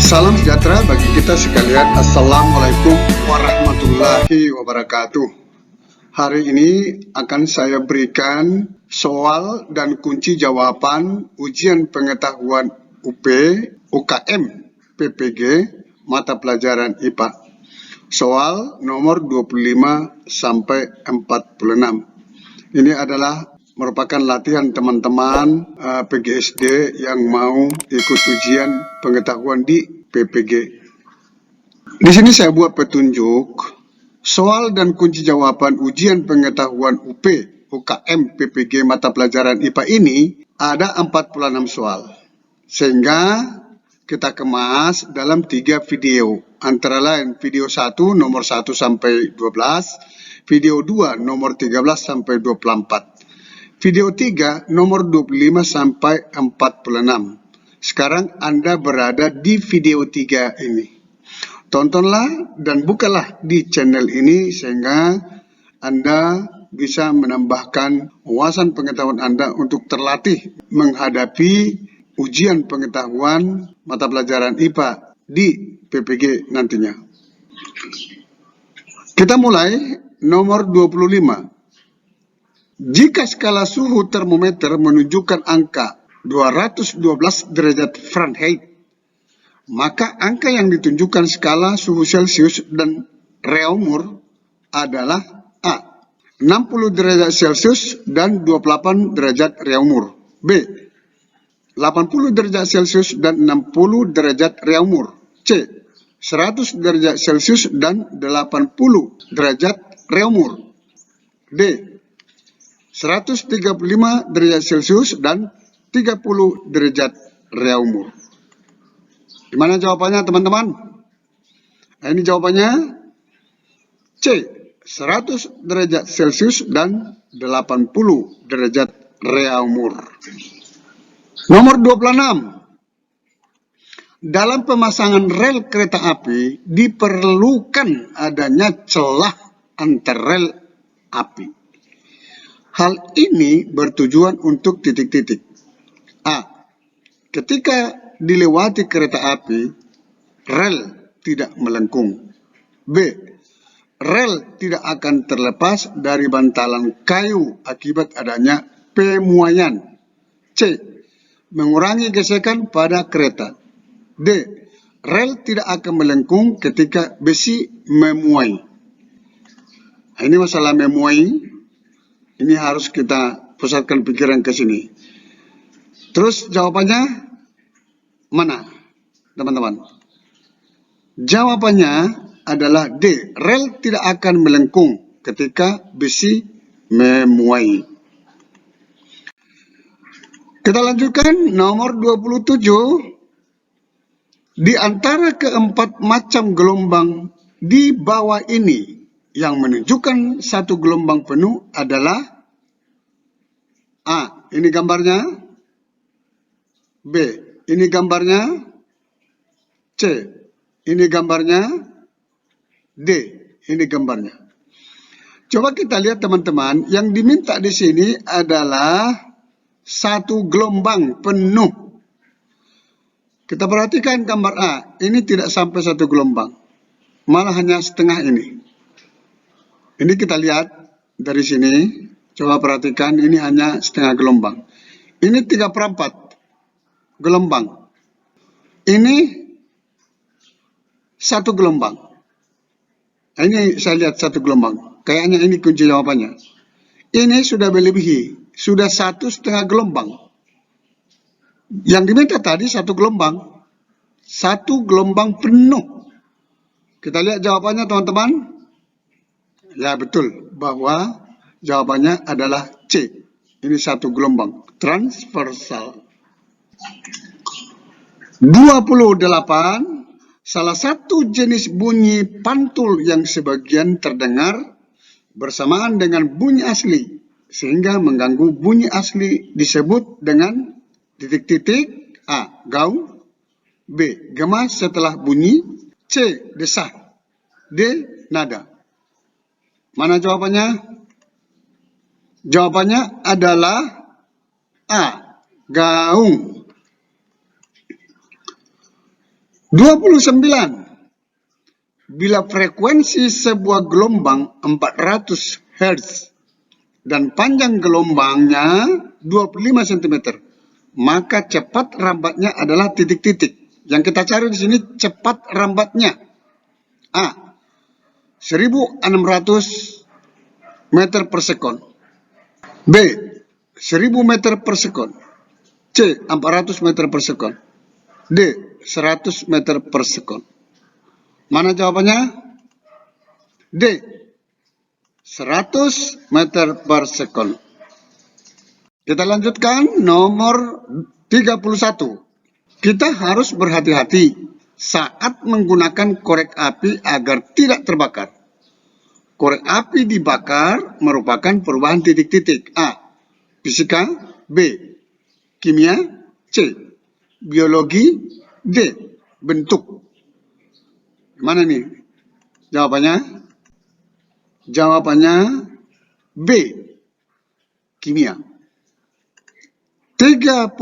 Salam sejahtera bagi kita sekalian. Assalamualaikum warahmatullahi wabarakatuh. Hari ini akan saya berikan soal dan kunci jawaban ujian pengetahuan UP, UKM, PPG, mata pelajaran IPA. Soal nomor 25 sampai 46. Ini adalah merupakan latihan teman-teman PGSD yang mau ikut ujian pengetahuan di PPG. Di sini saya buat petunjuk soal dan kunci jawaban ujian pengetahuan UP, UKM, PPG mata pelajaran IPA ini ada 46 soal. Sehingga kita kemas dalam 3 video. Antara lain video 1 nomor 1 sampai 12, video 2 nomor 13 sampai 24. Video 3 nomor 25 sampai 46. Sekarang Anda berada di video 3 ini. Tontonlah dan bukalah di channel ini sehingga Anda bisa menambahkan wawasan pengetahuan Anda untuk terlatih menghadapi ujian pengetahuan mata pelajaran IPA di PPG nantinya. Kita mulai nomor 25. Jika skala suhu termometer menunjukkan angka 212 derajat Fahrenheit, maka angka yang ditunjukkan skala suhu Celcius dan Reaumur adalah A. 60 derajat Celcius dan 28 derajat Reaumur. B. 80 derajat Celcius dan 60 derajat Reaumur. C. 100 derajat Celcius dan 80 derajat Reaumur. D. 135 derajat Celcius dan 30 derajat Reaumur. Gimana jawabannya teman-teman? Nah, ini jawabannya C. 100 derajat Celcius dan 80 derajat Reaumur. Nomor 26. Dalam pemasangan rel kereta api diperlukan adanya celah antar rel api. Hal ini bertujuan untuk titik-titik. A. Ketika dilewati kereta api, rel tidak melengkung. B. Rel tidak akan terlepas dari bantalan kayu akibat adanya pemuaian. C. Mengurangi gesekan pada kereta. D. Rel tidak akan melengkung ketika besi memuai. Nah, ini masalah memuai. Ini harus kita pusatkan pikiran ke sini. Terus jawabannya mana, teman-teman? Jawabannya adalah D. Rel tidak akan melengkung ketika besi memuai. Kita lanjutkan nomor 27. Di antara keempat macam gelombang di bawah ini, yang menunjukkan satu gelombang penuh adalah A. Ini gambarnya. B. Ini gambarnya. C. Ini gambarnya. D. Ini gambarnya. Coba kita lihat teman-teman, yang diminta di sini adalah satu gelombang penuh. Kita perhatikan gambar A. Ini tidak sampai satu gelombang. Malah hanya setengah ini. Ini kita lihat dari sini, coba perhatikan, ini hanya setengah gelombang. Ini 3/4 gelombang. Ini satu gelombang. Nah, ini saya lihat satu gelombang. Kayaknya ini kunci jawabannya. Ini sudah melebihi, sudah 1,5 gelombang. Yang diminta tadi satu gelombang. Satu gelombang penuh. Kita lihat jawabannya teman-teman. Ya betul, bahwa jawabannya adalah C. Ini satu gelombang, transversal. 28. Salah satu jenis bunyi pantul yang sebagian terdengar bersamaan dengan bunyi asli, sehingga mengganggu bunyi asli disebut dengan titik-titik. A. Gaung. B. Gema setelah bunyi. C. Desah. D. Nada. Mana jawabannya? Jawabannya adalah A. Gaung. 29. Bila frekuensi sebuah gelombang 400 Hz dan panjang gelombangnya 25 cm, maka cepat rambatnya adalah titik-titik. Yang kita cari di sini cepat rambatnya. A. 1600 meter per sekon. B. 1000 meter per sekon. C. 400 meter per sekon. D. 100 meter per sekon. Mana jawabannya? D. 100 meter per sekon. Kita lanjutkan nomor 31. Kita harus berhati-hati saat menggunakan korek api agar tidak terbakar. Korek api dibakar merupakan perubahan titik-titik. A. Fisika. B. Kimia. C. Biologi. D. Bentuk. Mana nih jawabannya? Jawabannya B. Kimia. 32.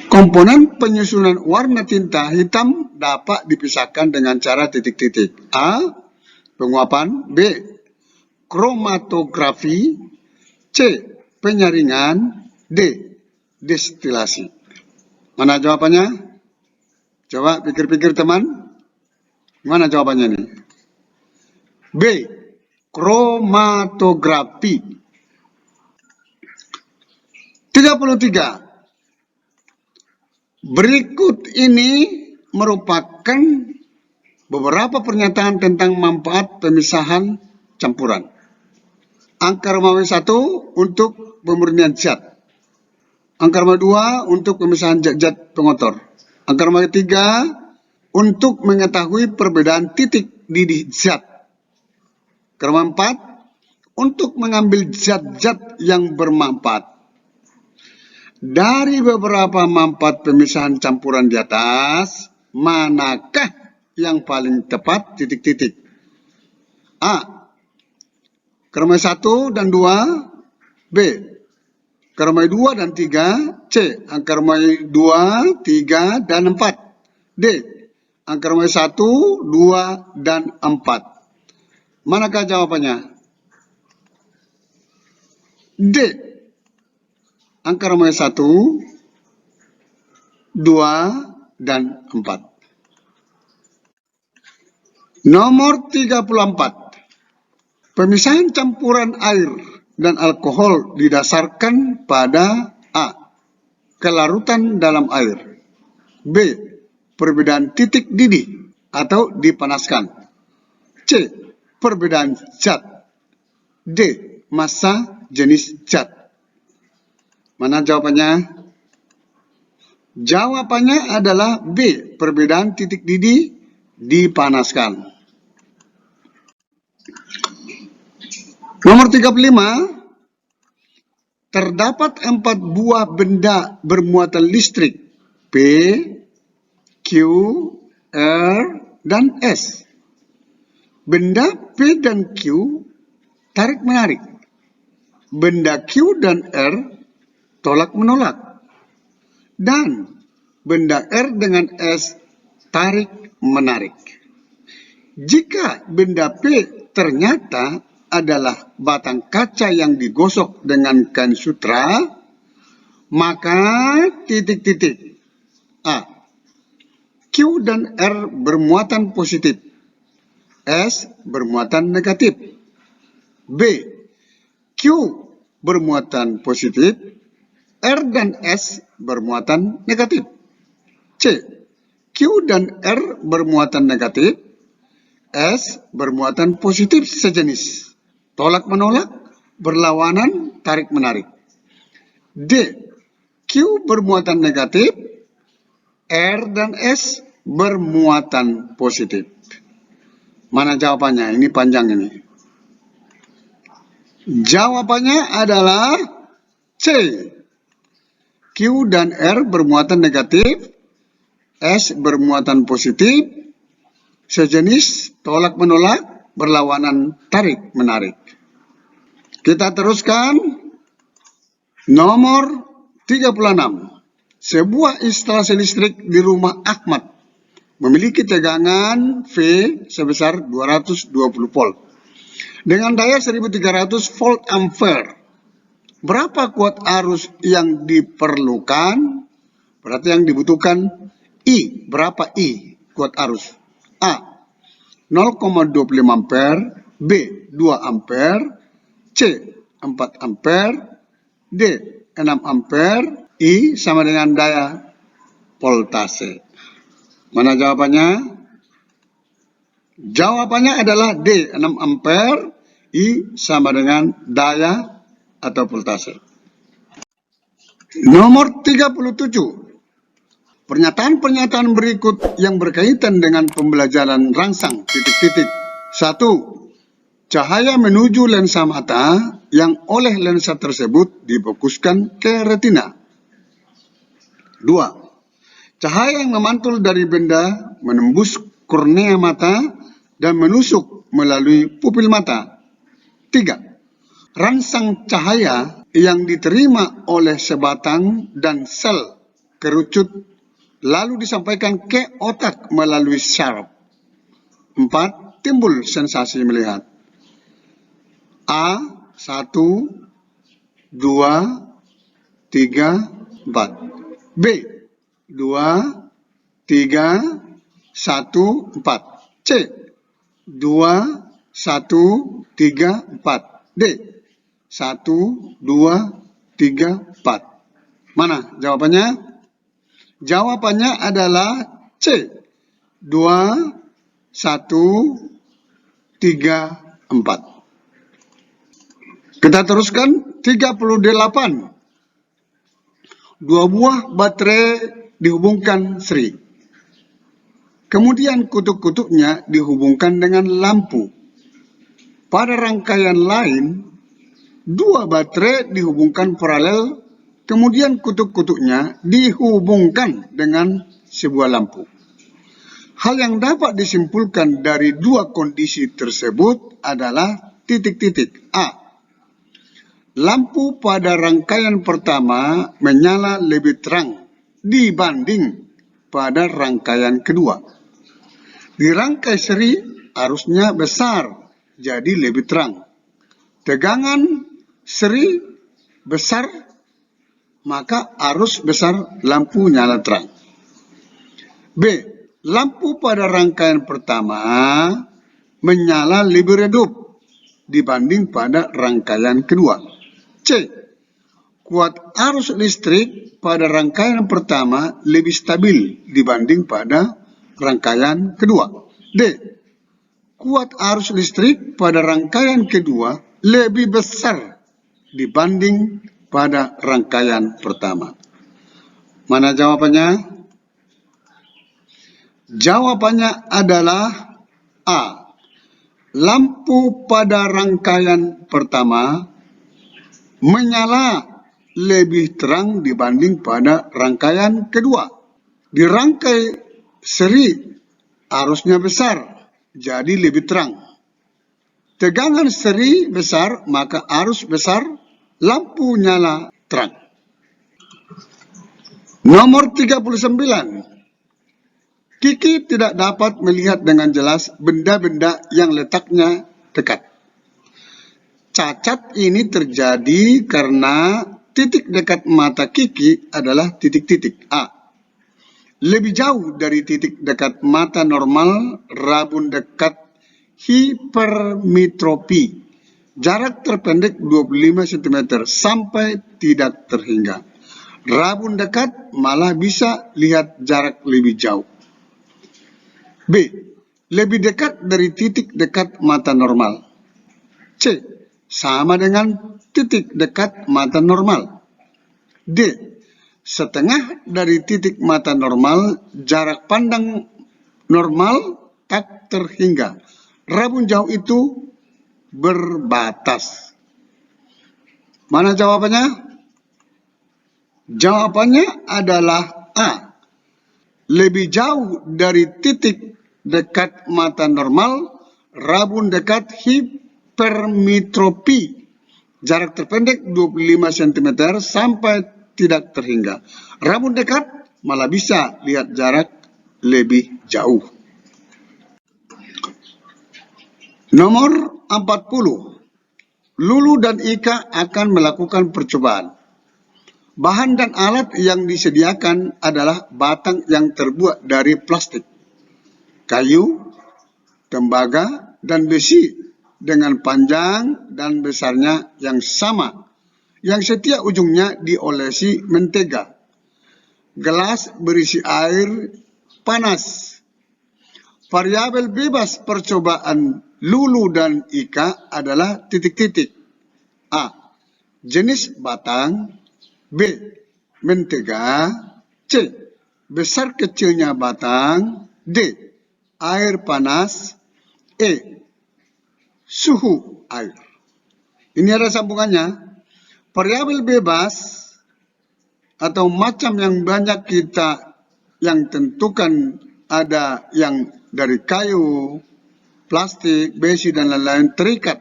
Komponen penyusunan warna tinta hitam dapat dipisahkan dengan cara titik-titik. A. Penguapan. B. Kromatografi. C. Penyaringan. D. Destilasi. Mana jawabannya? Coba pikir-pikir teman. Mana jawabannya nih? B. Kromatografi. 33. Berikut ini merupakan beberapa pernyataan tentang manfaat pemisahan campuran. Angka Romawi 1 untuk pemurnian zat. Angka Romawi 2 untuk pemisahan zat-zat pengotor. Angka Romawi 3 untuk mengetahui perbedaan titik didih zat. Angka Romawi 4 untuk mengambil zat-zat yang bermanfaat. Dari beberapa manfaat pemisahan campuran di atas, manakah yang paling tepat titik-titik? A. Keromai 1 dan 2. B. Keromai 2 dan 3. C. Keromai 2, 3, dan 4. D. Keromai 1, 2, dan 4. Manakah jawabannya? D. Angka Romawi 1, 2, dan 4. Nomor 34. Pemisahan campuran air dan alkohol didasarkan pada A. Kelarutan dalam air. B. Perbedaan titik didih atau dipanaskan. C. Perbedaan zat. D. Massa jenis zat. Mana jawabannya? Jawabannya adalah B. Perbedaan titik didih dipanaskan. Nomor 35. Terdapat 4 buah benda bermuatan listrik P, Q, R, dan S. Benda P dan Q tarik-menarik. Benda Q dan R tolak-menolak. Dan benda R dengan S tarik-menarik. Jika benda P ternyata adalah batang kaca yang digosok dengan kain sutra, maka titik-titik. A. Q dan R bermuatan positif. S bermuatan negatif. B. Q bermuatan positif. R dan S bermuatan negatif. C. Q dan R bermuatan negatif. S bermuatan positif sejenis. Tolak-menolak, berlawanan, tarik-menarik. D. Q bermuatan negatif. R dan S bermuatan positif. Mana jawabannya? Ini panjang ini. Jawabannya adalah C. Q dan R bermuatan negatif, S bermuatan positif, sejenis, tolak-menolak, berlawanan, tarik-menarik. Kita teruskan. Nomor 36. Sebuah instalasi listrik di rumah Ahmad memiliki tegangan V sebesar 220 volt dengan daya 1300 volt ampere. Berapa kuat arus yang diperlukan? Berarti yang dibutuhkan I. Berapa I kuat arus? A. 0,25 ampere, B. 2 ampere, C. 4 ampere, D. 6 ampere, I sama dengan daya voltase. Mana jawabannya? Jawabannya adalah D. 6 ampere, I sama dengan daya atau voltase. Nomor 37. Pernyataan-pernyataan berikut yang berkaitan dengan pembelajaran rangsang titik-titik. 1. Cahaya menuju lensa mata yang oleh lensa tersebut difokuskan ke retina. 2. Cahaya yang memantul dari benda menembus kornea mata dan menusuk melalui pupil mata. 3. Rangsang cahaya yang diterima oleh sebatang dan sel kerucut lalu disampaikan ke otak melalui syaraf. 4. Timbul sensasi melihat. A. 1, 2, 3, 4. B. 2, 3, 1, 4. C. 2, 1, 3, 4. D. 1, 2, 3, 4. Mana jawabannya? Jawabannya adalah C. 2, 1, 3, 4. Kita teruskan 38. Dua buah baterai dihubungkan seri. Kemudian kutub-kutubnya dihubungkan dengan lampu. Pada rangkaian lain, dua baterai dihubungkan paralel, kemudian kutub-kutubnya dihubungkan dengan sebuah lampu. Hal yang dapat disimpulkan dari dua kondisi tersebut adalah titik-titik. A. Lampu pada rangkaian pertama menyala lebih terang dibanding pada rangkaian kedua. Di rangkai seri arusnya besar, jadi lebih terang. Tegangan seri besar, maka arus besar lampu nyala terang. B. Lampu pada rangkaian pertama menyala lebih redup dibanding pada rangkaian kedua. C. Kuat arus listrik pada rangkaian pertama lebih stabil dibanding pada rangkaian kedua. D. Kuat arus listrik pada rangkaian kedua lebih besar dibanding pada rangkaian pertama. Mana jawabannya? Jawabannya adalah A. Lampu pada rangkaian pertama menyala lebih terang dibanding pada rangkaian kedua. Di rangkai seri arusnya besar, jadi lebih terang. Tegangan seri besar, maka arus besar, lampu nyala terang. Nomor 39. Kiki tidak dapat melihat dengan jelas benda-benda yang letaknya dekat. Cacat ini terjadi karena titik dekat mata Kiki adalah titik-titik. A. Lebih jauh dari titik dekat mata normal, rabun dekat hipermetropi. Jarak terpendek 25 cm sampai tidak terhingga. Rabun dekat malah bisa lihat jarak lebih jauh. B. Lebih dekat dari titik dekat mata normal. C. Sama dengan titik dekat mata normal. D. Setengah dari titik mata normal, jarak pandang normal tak terhingga. Rabun jauh itu berbatas. Mana jawabannya? Jawabannya adalah A. Lebih jauh dari titik dekat mata normal, rabun dekat hipermetropi. Jarak terpendek 25 cm sampai tidak terhingga. Rambut dekat malah bisa lihat jarak lebih jauh. Nomor 40. Lulu dan Ika akan melakukan percobaan. Bahan dan alat yang disediakan adalah batang yang terbuat dari plastik, kayu, tembaga, dan besi dengan panjang dan besarnya yang sama, yang setiap ujungnya diolesi mentega. Gelas berisi air panas. Variabel bebas percobaan Lulu dan Ika adalah titik-titik. A. Jenis batang. B. Mentega. C. Besar kecilnya batang. D. Air panas. E. Suhu air. Ini ada sambungannya. Variabel bebas atau macam yang banyak kita yang tentukan ada yang dari kayu, plastik, besi, dan lain-lain terikat.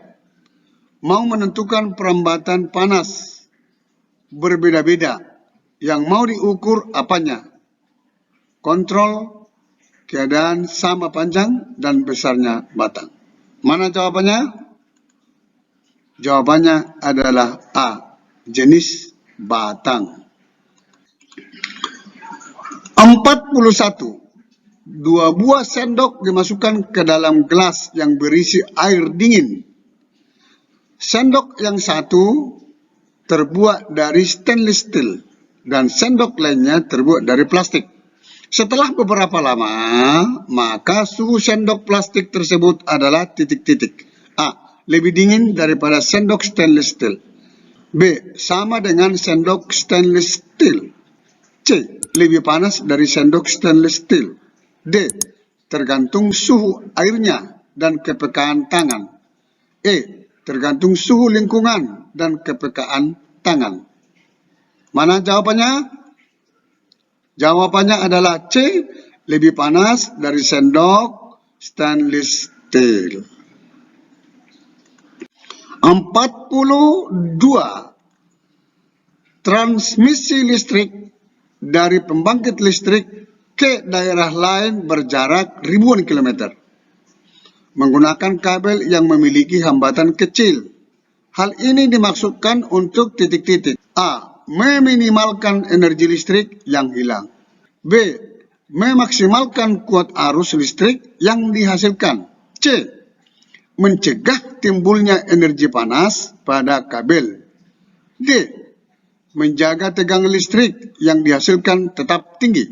Mau menentukan perambatan panas berbeda-beda. Yang mau diukur apanya? Kontrol keadaan sama panjang dan besarnya batang. Mana jawabannya? Jawabannya adalah A. Jenis batang. 41. 2 buah sendok dimasukkan ke dalam gelas yang berisi air dingin. Sendok yang satu terbuat dari stainless steel dan sendok lainnya terbuat dari plastik. Setelah beberapa lama, maka suhu sendok plastik tersebut adalah titik-titik. A. Lebih dingin daripada sendok stainless steel. B. Sama dengan sendok stainless steel. C. Lebih panas dari sendok stainless steel. D. Tergantung suhu airnya dan kepekaan tangan. E. Tergantung suhu lingkungan dan kepekaan tangan. Mana jawabannya? Jawabannya adalah C. Lebih panas dari sendok stainless steel. 42. Transmisi listrik dari pembangkit listrik ke daerah lain berjarak ribuan kilometer menggunakan kabel yang memiliki hambatan kecil. Hal ini dimaksudkan untuk titik-titik. A. Meminimalkan energi listrik yang hilang. B. Memaksimalkan kuat arus listrik yang dihasilkan. C. Mencegah timbulnya energi panas pada kabel. D. Menjaga tegangan listrik yang dihasilkan tetap tinggi.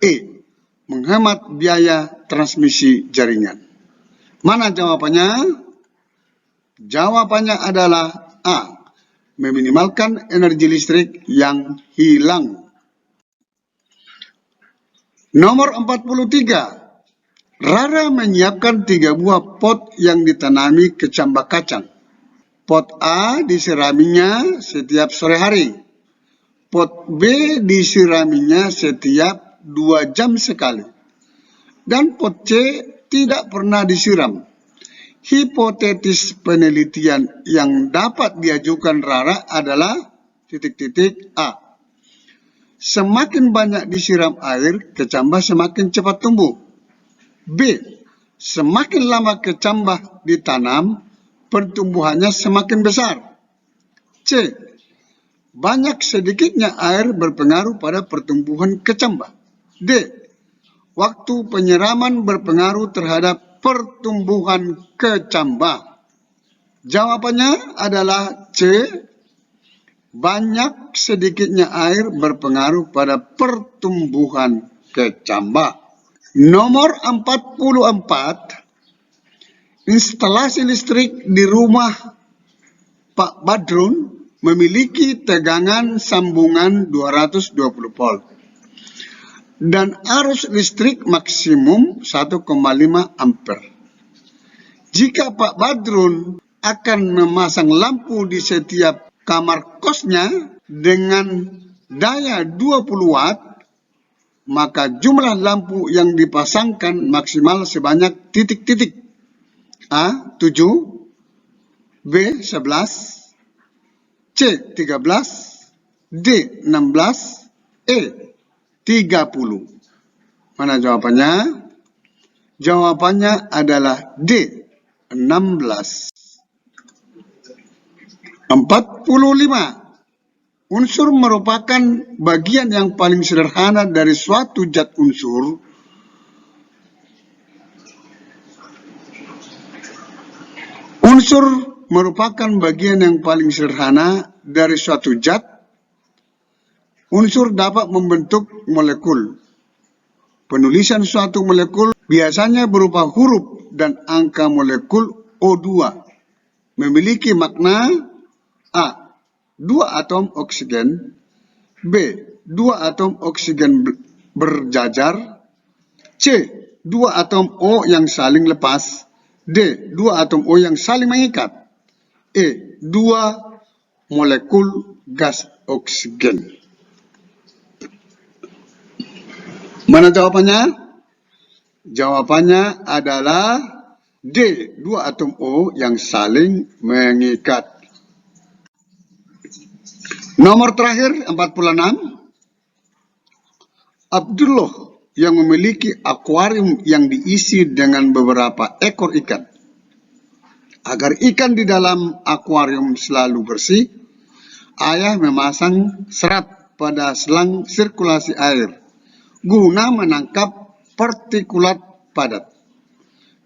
E. Menghemat biaya transmisi jaringan. Mana jawabannya? Jawabannya adalah A. Meminimalkan energi listrik yang hilang. Nomor 43. Rara menyiapkan 3 buah pot yang ditanami kecambah kacang. Pot A disiraminya setiap sore hari. Pot B disiraminya setiap 2 jam sekali. Dan pot C tidak pernah disiram. Hipotesis penelitian yang dapat diajukan Rara adalah titik-titik A. Semakin banyak disiram air, kecambah semakin cepat tumbuh. B. Semakin lama kecambah ditanam, pertumbuhannya semakin besar. C. Banyak sedikitnya air berpengaruh pada pertumbuhan kecambah. D. Waktu penyiraman berpengaruh terhadap pertumbuhan kecambah. Jawabannya adalah C. Banyak sedikitnya air berpengaruh pada pertumbuhan kecambah. Nomor 44. Instalasi listrik di rumah Pak Badrun memiliki tegangan sambungan 220 volt. Dan arus listrik maksimum 1,5 ampere. Jika Pak Badrun akan memasang lampu di setiap kamar kosnya dengan daya 20 watt, maka jumlah lampu yang dipasangkan maksimal sebanyak titik-titik. A. 7, B. 11, C. 13, D. 16, E. 30. Mana jawabannya? Jawabannya adalah D. 16. 45. Unsur merupakan bagian yang paling sederhana dari suatu zat unsur. Unsur merupakan bagian yang paling sederhana dari suatu zat. Unsur dapat membentuk molekul. Penulisan suatu molekul biasanya berupa huruf dan angka molekul O2. Memiliki makna A. 2 atom oksigen, B. 2 atom oksigen berjajar, C. 2 atom O yang saling lepas, D. 2 atom O yang saling mengikat, E. 2 molekul gas oksigen. Mana jawabannya? Jawabannya adalah D. 2 atom O yang saling mengikat. Nomor terakhir 46. Abdullah yang memiliki akuarium yang diisi dengan beberapa ekor ikan. Agar ikan di dalam akuarium selalu bersih, ayah memasang serat pada selang sirkulasi air guna menangkap partikulat padat.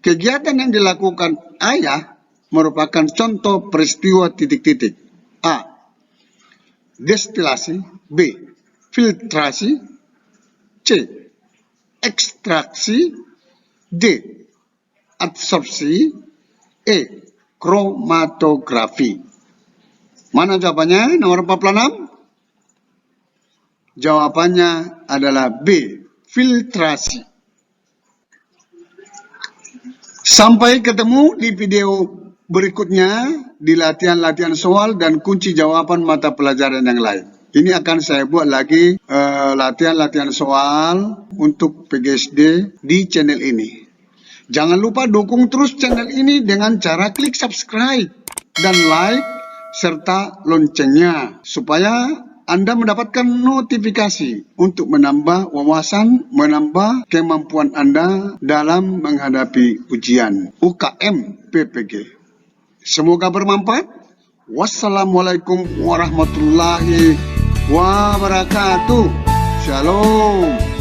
Kegiatan yang dilakukan ayah merupakan contoh peristiwa titik-titik. A. Destilasi, B. Filtrasi, C. Ekstraksi, D. Adsorpsi, E. Kromatografi. Mana jawabannya? Nomor 46. Jawabannya adalah B. Filtrasi. Sampai ketemu di video berikutnya di latihan-latihan soal dan kunci jawaban mata pelajaran yang lain. Ini akan saya buat lagi latihan-latihan soal untuk PGSD di channel ini. Jangan lupa dukung terus channel ini dengan cara klik subscribe dan like serta loncengnya supaya Anda mendapatkan notifikasi untuk menambah wawasan, menambah kemampuan Anda dalam menghadapi ujian UKM PPG. Semoga bermanfaat. Wassalamualaikum warahmatullahi wabarakatuh. Shalom.